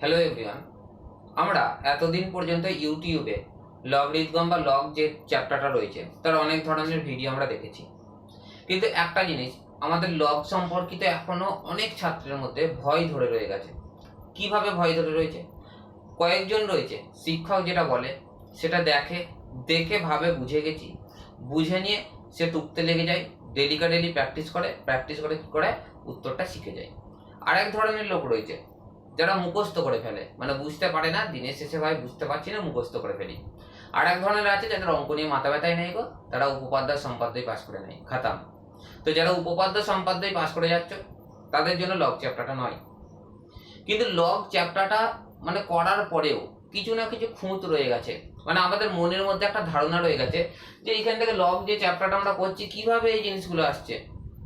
Hello everyone, আমরা এতদিন পর্যন্ত ইউটিউবে লগারিদম বা লগ যে চ্যাপ্টারটা রয়েছে তার অনেক ধরনের ভিডিও আমরা দেখেছি। কিন্তু একটা জিনিস আমাদের লগ সম্পর্কিত এখনো অনেক ছাত্রের মধ্যে ভয় ধরে রয়ে গেছে। কিভাবে ভয় ধরে রয়েছে? কয়েকজন রয়েছে শিক্ষক যেটা বলে সেটা দেখে ভাবে বুঝে গেছি, বুঝে নিয়ে সে টুকতে লেগে যায়, ডেলি প্র্যাকটিস করে কি করে উত্তরটা শিখে যায়। আরেক ধরনের লোক রয়েছে যারা মুখস্থ করে ফেলে, মানে বুঝতে পারে না, দিনের শেষে ভাই বুঝতে পারছি না, মুখস্থ করে ফেলি। আর এক ধরনের আছে যাদের অঙ্ক নিয়ে মাথা ব্যথাই নেই গো, তারা উপপাদ্য সম্পাদ্যই পাস করে নেয়, খাতাম। তো যারা উপপাদ্য সম্পাদ্যই পাস করে যাচ্ছ তাদের জন্য লগ চ্যাপ্টারটা নয়। কিন্তু লগ চ্যাপ্টারটা মানে করার পরেও কিছু না কিছু খুঁত রয়ে গেছে, মানে আমাদের মনের মধ্যে একটা ধারণা রয়ে গেছে যে এইখান থেকে লগ যে চ্যাপ্টারটা আমরা করছি কিভাবে এই জিনিসগুলো আসছে।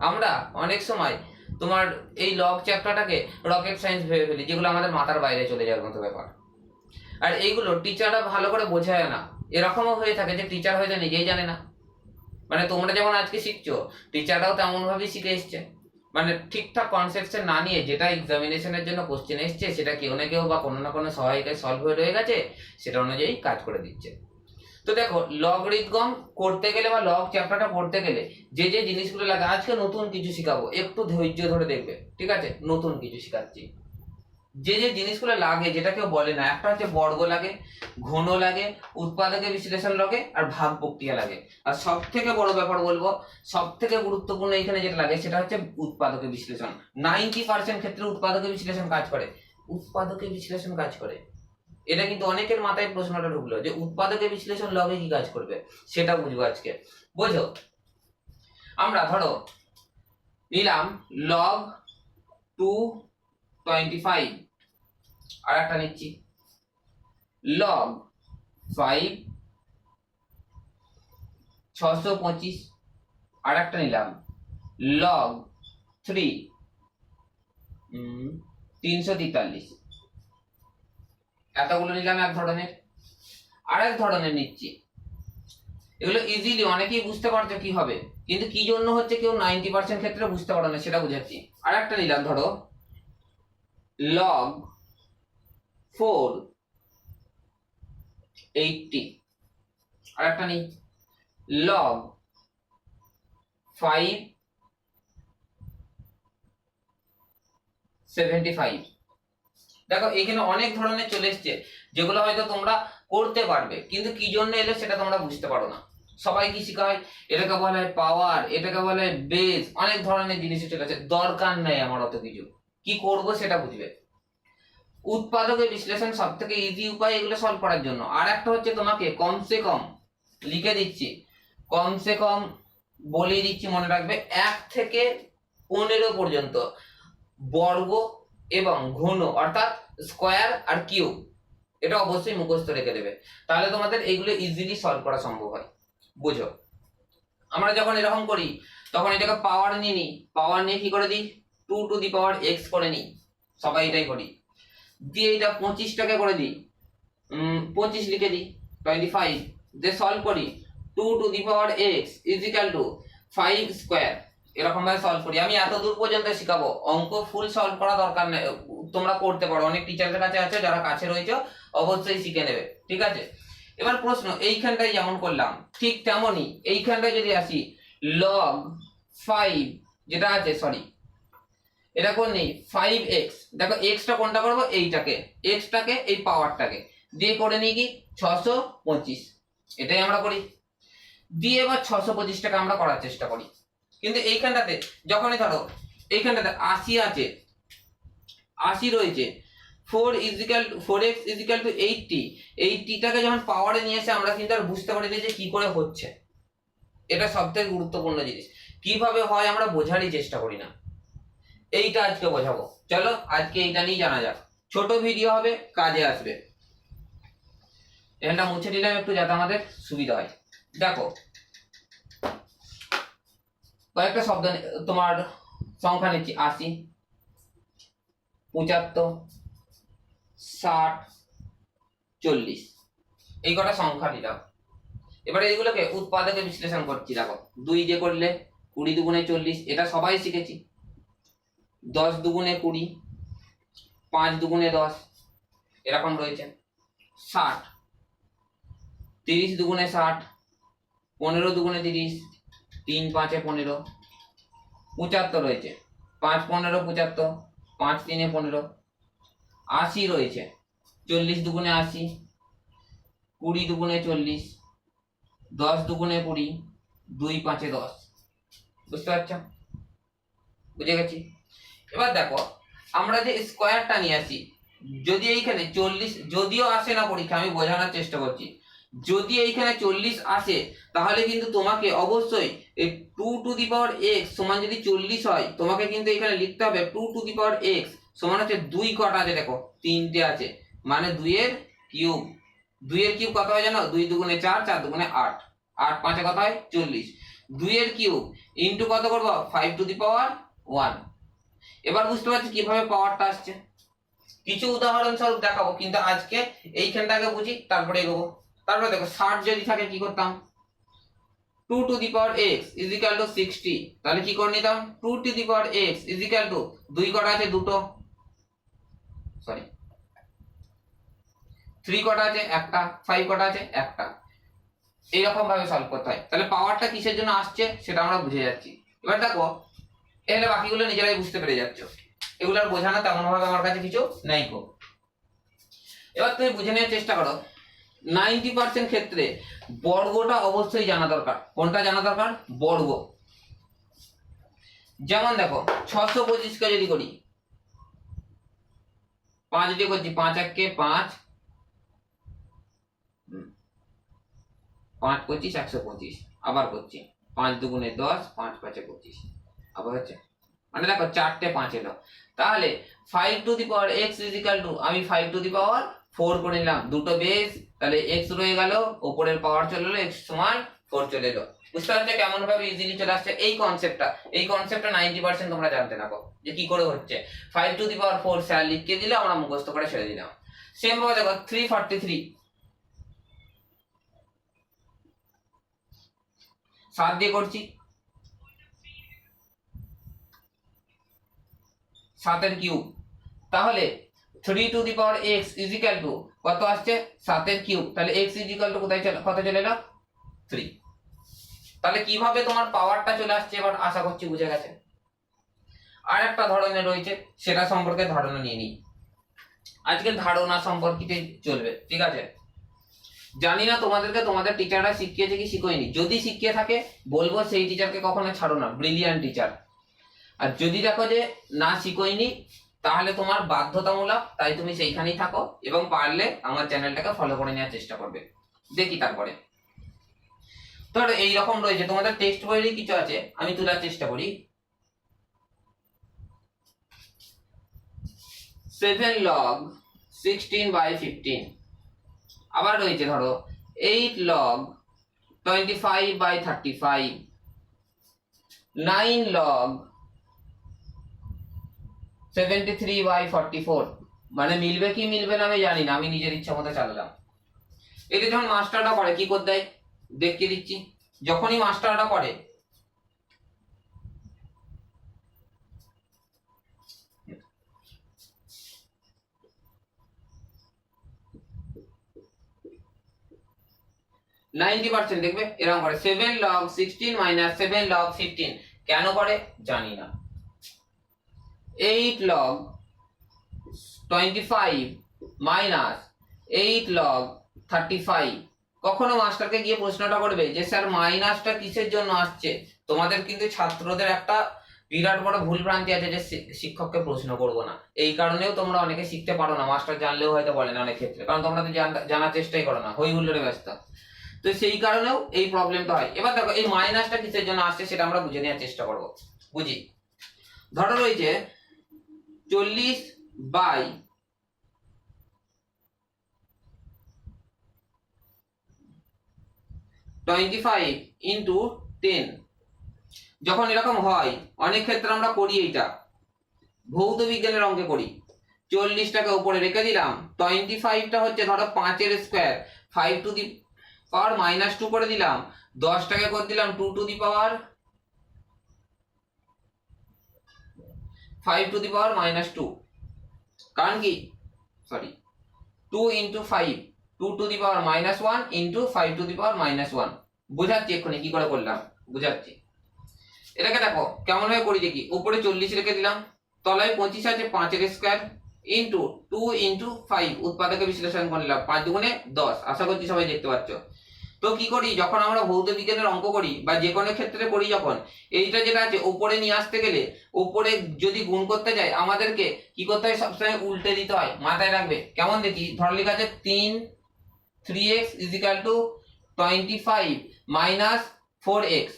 আমরা অনেক সময় তোমার এই লগ চ্যাপ্টারটাকে রকেট সায়েন্স ভেবে ফেলি, যেগুলো আমাদের মাথার বাইরে চলে যাওয়ার মতো ব্যাপার। আর এইগুলো টিচাররা ভালো করে বোঝায় না। এরকমও হয়ে থাকে যে টিচার হয়তো নিজেই জানে না, মানে তোমরা যেমন আজকে শিখছো টিচাররাও তেমন ভাবেই শিখে এসছে, মানে ঠিকঠাক কনসেপ্টে না নিয়ে যেটা এক্সামিনেশনের জন্য কোশ্চেন এসছে সেটা কেউ না কেউ বা কোনো না কোনো সহায়িকায় সলভ হয়ে রয়ে গেছে, সেটা অনুযায়ী কাজ করে দিচ্ছে। তো দেখো, লগারিদম করতে গেলে বা লগ চ্যাপ্টারটা করতে গেলে যে যে জিনিসগুলো লাগে, আজকে নতুন কিছু শিখাবো, একটু ধৈর্য ধরে দেখবে, ঠিক আছে? নতুন কিছু শিখাচ্ছি। যে যে জিনিসগুলো লাগে যেটা কেউ বলে না, একটা হচ্ছে বর্গ লাগে, ঘন লাগে, উৎপাদকে বিশ্লেষণ লাগে, আর ভাগ প্রক্রিয়া লাগে। আর সব থেকে বড় ব্যাপার বলবো, সব থেকে গুরুত্বপূর্ণ এখানে যেটা লাগে সেটা হচ্ছে উৎপাদকে বিশ্লেষণ। 90% ক্ষেত্রে উৎপাদকে বিশ্লেষণ কাজ করে। উৎপাদকে বিশ্লেষণ কাজ করে, এটা কিন্তু অনেকের মাথায় প্রশ্নটা ঢুকলো যে উৎপাদকে বিশ্লেষণ লগে কি কাজ করবে, সেটা বুঝবো আজকে। বোঝো, আমরা ধরো নিলাম লগ 225, আর একটা নিচ্ছি লগ 5 625, আর একটা নিলাম লগ 3 343। এতগুলো নিলাম এক ধরনের। আর এক ধরনের নিচ্ছি, এগুলো ইজিলি অনেকেই বুঝতে পারছো কি হবে, কিন্তু কি জন্য হচ্ছে কেউ 90% ক্ষেত্রে বুঝতে পারো না, সেটা বুঝাচ্ছি। আর একটা নিলাম ধরো লগ 480, আর একটা নিই লগ 575। দেখো এখানে অনেক ধরনের চলে এসছে যেগুলো হয়তো তোমরা করতে পারবে, কিন্তু কি জন্য এলো সেটা তোমরা বুঝতে পারো না। সবাই কি শেখায়, এটাকে বলা হয় পাওয়ার, এটাকে বলা হয় বেস, অনেক ধরনের জিনিস চলে আছে, দরকার নেই আমার অত কিছু। কি করব সেটা বুঝবে। উৎপাদকের বিশ্লেষণ সব থেকে ইজি উপায় এগুলো সলভ করার জন্য। আর একটা হচ্ছে তোমাকে কমসে কম লিখে দিচ্ছি, কমসে কম বলে দিচ্ছি, মনে রাখবে 1 থেকে 15 পর্যন্ত বর্গ এবং ঘন অর্থাৎ স্কোয়ার আর কিউব, এটা অবশ্যই মুখস্থ রেখে দেবে, তাহলে তোমাদের এইগুলো ইজিলি সলভ করা সম্ভব হয়। বুঝো, আমরা যখন এরকম করি তখন এটাকে পাওয়ার নিয়ে নিই, পাওয়ার নিয়ে কি করে দিই 2 টু দি পাওয়ার x করে নিই, সবাই এটাই করি। দিয়ে এটা 25টাকে করে দিই, 25 লিখে দিই 25, দিয়ে সলভ করি 2 to the power x is equal to 5 square. এরকম ভাবে সলভ করি। আমি এত দূর পর্যন্ত শিখাবো, অঙ্ক ফুল সলভ করা দরকার নেই, তোমরা করতে পারো, অনেক টিচারদের কাছে আছে, যারা কাছে রয়েছে অবশ্যই শিখে নেবে, ঠিক আছে? এবার প্রশ্ন, এইখানটায় যেমন করলাম ঠিক তেমনই এইখানটায় যদি আসি লগ 5 যেটা আছে, সরি এটা কোন নেই 5x, দেখো xটা কোনটা করবো, এইটাকে, xটাকে এই পাওয়ারটাকে দিয়ে করে নিই কি 625, এটাই আমরা করি। দিয়ে এবার 625টাকে আমরা করার চেষ্টা করি। কিন্তু এইখানটাতে যখনই ধরো এইখানটাতে 80 আছে, 80 রয়েছে, 4x ইজ ইকুয়াল টু 80, 80টাকে যখন পাওয়ারে নিয়ে এসে আমরা কিন্তু আর বুঝতে পারি না যে কি করে হচ্ছে। এটা সবথেকে গুরুত্বপূর্ণ জিনিস, কিভাবে হয় আমরা বোঝারই চেষ্টা করি না, এইটা আজকে বোঝাবো। চলো আজকে এইটা নিয়ে জানা যাক, ছোট ভিডিও হবে, কাজে আসবে। এটা মুছে দিলাম একটু যাতে আমাদের সুবিধা হয়। দেখো কয়েকটা শব্দ তোমার সংখ্যা নিচ্ছি, 80 75 60 40, এই কটা সংখ্যা নিলাম। এবারে এগুলোকে উৎপাদকে বিশ্লেষণ করছি। দেখো 2 দিয়ে করলে 20 দুগুণে 40, এটা সবাই শিখেছি। 10 দুগুণে 20, 5 দুগুণে 10 এরকম রয়েছে। 60, 30 দুগুণে 60, 15 দুগুণে 30, 3 5 15, 75 রয়েছে, 5 15 75, 5 3 15, 80 রয়েছে, 40 দুগুণে 80, 20 দুগুণে 40, 10 দুগুণে 20, 2 5 10। বুঝতে পারছো? বুঝে গেছি। এবার দেখো আমরা যে স্কোয়ারটা নিয়ে আসি, যদি এইখানে 40, যদিও আসে না পরীক্ষা, আমি বোঝানোর চেষ্টা করছি, যদি এইখানে 40 আসে তাহলে কিন্তু তোমাকে অবশ্যই এই 2 টু দি পাওয়ার x সমান যদি 40 হয়, তোমাকে কিন্তু এখানে লিখতে হবে 2 টু দি পাওয়ার x সমান হচ্ছে 2 কটা আছে, দেখো 3টে আছে, মানে 2 এর কিউব। 2 এর কিউব কত হয় জানো? 2 দুগুণে 4, 4 দুগুণে 8, 8 5 কত হয়? 40। 2 এর কিউব ইনটু কত করব? 5 টু দি পাওয়ার 1। এবার বুঝতে পারছি কিভাবে পাওয়ারটা আসছে। কিছু উদাহরণ স্বরূপ দেখাবো, কিন্তু আজকে এইখানটাকে বুঝি, তারপরে এগোবো। তারপরে দেখো 60 যদি থাকে কি করতাম? 2 to the power x is equal to 60, তাহলে কি করে নিতাম? 2 to the power x is equal to 2 কটা আছে? দুটো, সরি 3 কটা আছে? একটা। 5 কটা আছে? একটা। এইরকম ভাবে সলভ করতে হয়। তাহলে পাওয়ারটা কিসের জন্য আসছে সেটা আমরা বুঝে যাচ্ছি। এবার দেখো এখানে বাকিগুলো নিজেরাই বুঝতে পেরে যাচ্ছ, এগুলো আর বোঝানো তেমন ভাবে আমার কাছে কিছু নেই গো। এবার তুমি বুঝে নেওয়ার চেষ্টা করো, 90% ক্ষেত্রে বর্গটা অবশ্যই জানা দরকার। কোনটা জানা দরকার? বর্গ। যেমন দেখো 625 কে যদি করি, 5 দিয়ে করছি, 5 1 কে 5, 5 25 125, আবার করছি 5 দুগুণে 10, 5 5 25, আবার হচ্ছে, মানে দেখো 4টে 5 এলো। তাহলে 5 to the power x is equal to, আমি 5 টু দি পাওয়ার 4 করে নিলাম, দুটো বেস, তাহলে x রয়ে গেল, উপরের পাওয়ার চলে এলো, x সমান 4 চলে এলো। বুঝতে পারছো কেমন ভাবে ইজিলি চলে আসছে এই কনসেপ্টটা? এই কনসেপ্টটা 90% তোমরা জানতে না যে কি করে হচ্ছে। 5 টু দি পাওয়ার 4 স্যার লিখে দিলে আমরা মুখস্থ করে ছেড়ে দিলাম। সেম ভাবে দেখো 343, 7 দিয়ে করছি, 7 এর কিউব, তাহলে 3 two the power x is equal to কত আসছে? 7 এর কিউব, তাহলে x ইজ ইকুয়াল টু কোথায় কত চলে এলো? 3। তাহলে কিভাবে তোমার পাওয়ারটা চলে আসছে এবার আশা করছি বুঝে গেছে। আর একটা ধরনের রয়েছে, সেটা সম্পর্কে ধারণা নিয়ে নিই। আজকে ধারণা সম্পর্কিত চলবে, ঠিক আছে? জানি না তোমাদেরকে তোমাদের টিচাররা শিখিয়েছে কি শিখোয়নি, যদি শিখিয়ে থাকে বলবো সেই টিচারকে কখনো ছাড়ো না, ব্রিলিয়ান্ট টিচার। আর যদি দেখো যে না শিখোয়নি, তাহলে তোমার বাধ্যতামূলক, তাই তুমি সেইখানেই থাকো এবং পারলে আমার চ্যানেলটাকে ফলো করে নেওয়ার চেষ্টা করবে। দেখি তারপরে ধরো এইরকম রয়েছে, তোমাদের টেক্সট বইয়েরই কিছু আছে, আমি তোলার চেষ্টা করি। 7 log 16/15, আবার রয়েছে ধরো 8 log 25/35, 9 log 73/44। মানে মিলবে কি মিলবে না আমি জানি না, আমি নিজের ইচ্ছা মতো চালালাম। এটা যখন মাস্টারটা করে কি করতে দেয় দেখিয়ে দিচ্ছি। যখনই মাস্টারটা করে %90 দেখবে এরকম করে 7 log 16 - 7 log 15। কেন করে জানি না। 8 log 25 - 8 log 35। কখনো মাস্টারকে গিয়ে প্রশ্নটা করবে যে স্যার মাইনাসটা কিসের জন্য আসছে। তোমাদের কিন্তু ছাত্রদের একটা বিরাট বড় ভুল ভ্রান্তি আছে যে শিক্ষককে প্রশ্ন করব না, এই কারণেও তোমরা অনেকে শিখতে পারো না, মাস্টার জানলেও হয়তো বলে না অনেক ক্ষেত্রে, কারণ তোমরা তো জানার চেষ্টাই করো না, হই হুল্লোড়ে ব্যস্ত। তো সেই কারণেও এই প্রবলেমটা হয়। এবার দেখো এই মাইনাসটা কিসের জন্য আসছে সেটা আমরা বুঝে নেওয়ার চেষ্টা করব। বুঝি, ধরো রয়েছে 40/25 ইন্টু 10। যখন এরকম হয় অনেক ক্ষেত্রে আমরা করি, এইটা ভৌত বিজ্ঞানের অঙ্কে করি। 40টাকে উপরে রেখে দিলাম, 25টা হচ্ছে ধরো 5 এর স্কয়ার, 5 টু দি পাওয়ার -2 করে দিলাম, 10টাকে করে দিলাম 2 to the power 5 to the পাওয়ার -2। কারণ কি sorry 2 into 5 2 to the power -1 into 5 to the power -1 বোঝাচ্ছি এক্ষুনি কি করে করলাম বুঝাচ্ছি। এটাকে দেখো কেমন ভাবে করি দেখি, উপরে 40 রেখে দিলাম, তলায় 25 আছে 5 এর স্কয়ার ইন্টু 2 ইন্টু 5 উৎপাদকে বিশ্লেষণ করলাম 5 দুগুণে 10, আশা করছি সবাই দেখতে পাচ্ছ। তো কি করি যখন আমরা ভৌত বিজ্ঞানের অঙ্ক করি বা যে কোনো ক্ষেত্রে করি, যখন এইটা যেটা আছে উপরে নিয়ে আসতে গেলে উপরে যদি গুণ করতে যাই আমাদেরকে কি করতে হয়, সবসময় উল্টে দিতে হয়, মাথায় রাখবে। কেমন দেখি, ধর লেখা আছে 3x = 25 মাইনাস 4x।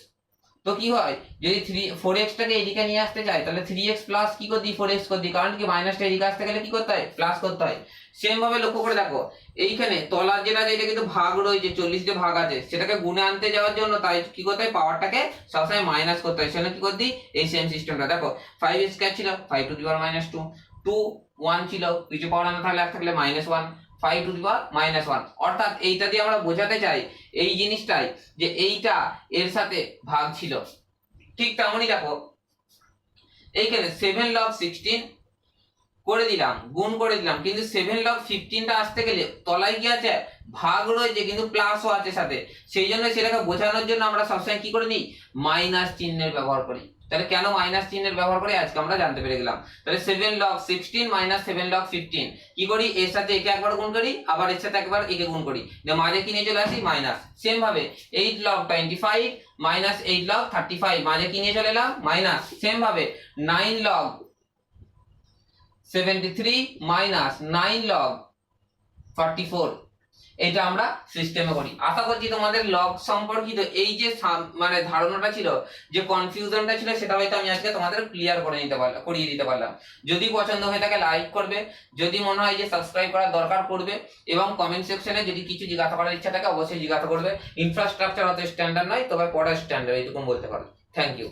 তো কি হয় যদি 4x টাকে এদিকে নিয়ে আসতে চাই তাহলে 3x প্লাস কি করতে 4x করতে, কারণ কি মাইনাসটা এদিকে আসতে গেলে কি করতে হয় প্লাস করতে হয়। সেম ভাবে লক্ষ্য করে দেখো এইখানে তলার যেটা যেটা কিন্তু ভাগ রয়েছে 40 যে ভাগ আছে সেটাকে গুণে আনতে যাওয়ার জন্য তাই কি করতে হয় পাওয়ারটাকে সবসময় মাইনাস করতে হয়। সেজন্য কি করতে এই সেম সিস্টেমটা দেখো 5 স্কয়ার ছিল 5 টু দি পাওয়ার -2, 2 1 ছিল কিছু পাওয়ার না থাকলে থাকলে -1 5 টু দি পাওয়ার -1। অর্থাৎ এইটা দিয়ে আমরা বোঝাতে চাই এই জিনিসটাই যে এইটা এর সাথে ভাগ ছিল। ঠিক তেমনই দেখো এইখানে 7 log 16 করে দিলাম গুণ করে দিলাম, কিন্তু 7 log 15টা আসতে গেলে তলায় কি আছে ভাগ রয়েছে কিন্তু প্লাসও আছে সাথে, সেই জন্য সেটাকে বোঝানোর জন্য আমরা সবসময় কি করে নিই মাইনাস চিহ্নের ব্যবহার করি। তাহলে কেন মাইনাস চিহ্নের ব্যবহার করি আজকে আমরা জানতে পেরে গেলাম। তাহলে 7 log 16 মাইনাস 7 log 15 কি করি, এর সাথে একে একবার গুণ করি আবার এর সাথে একবার একে গুণ করি, মাঝে কি নিয়ে চলে আসি মাইনাস। সেম ভাবে 8 log 25 মাইনাস 8 log 35 মাঝে কি নিয়ে চলে এলাম মাইনাস। সেম ভাবে 9 log 73 মাইনাস 9 log 44 এটা আমরা সিস্টেমে করি। আশা করছি তোমাদের লগ সম্পর্কিত এই যে মানে ধারণাটা ছিল, যে কনফিউশনটা ছিল, সেটা হয়তো আমি আজকে তোমাদের ক্লিয়ার করে নিতে পারলাম, করিয়ে দিতে পারলাম। যদি পছন্দ হয়ে থাকে লাইক করবে, যদি মনে হয় যে সাবস্ক্রাইব করার দরকার করবে, এবং কমেন্ট সেকশনে যদি কিছু জিজ্ঞাসা করার ইচ্ছা থাকে অবশ্যই জিজ্ঞাসা করবে। ইনফ্রাস্ট্রাকচার অত স্ট্যান্ডার্ড নয়, তবে পড়ার স্ট্যান্ডার্ড এইটুকু বলতে পারো। Thank you.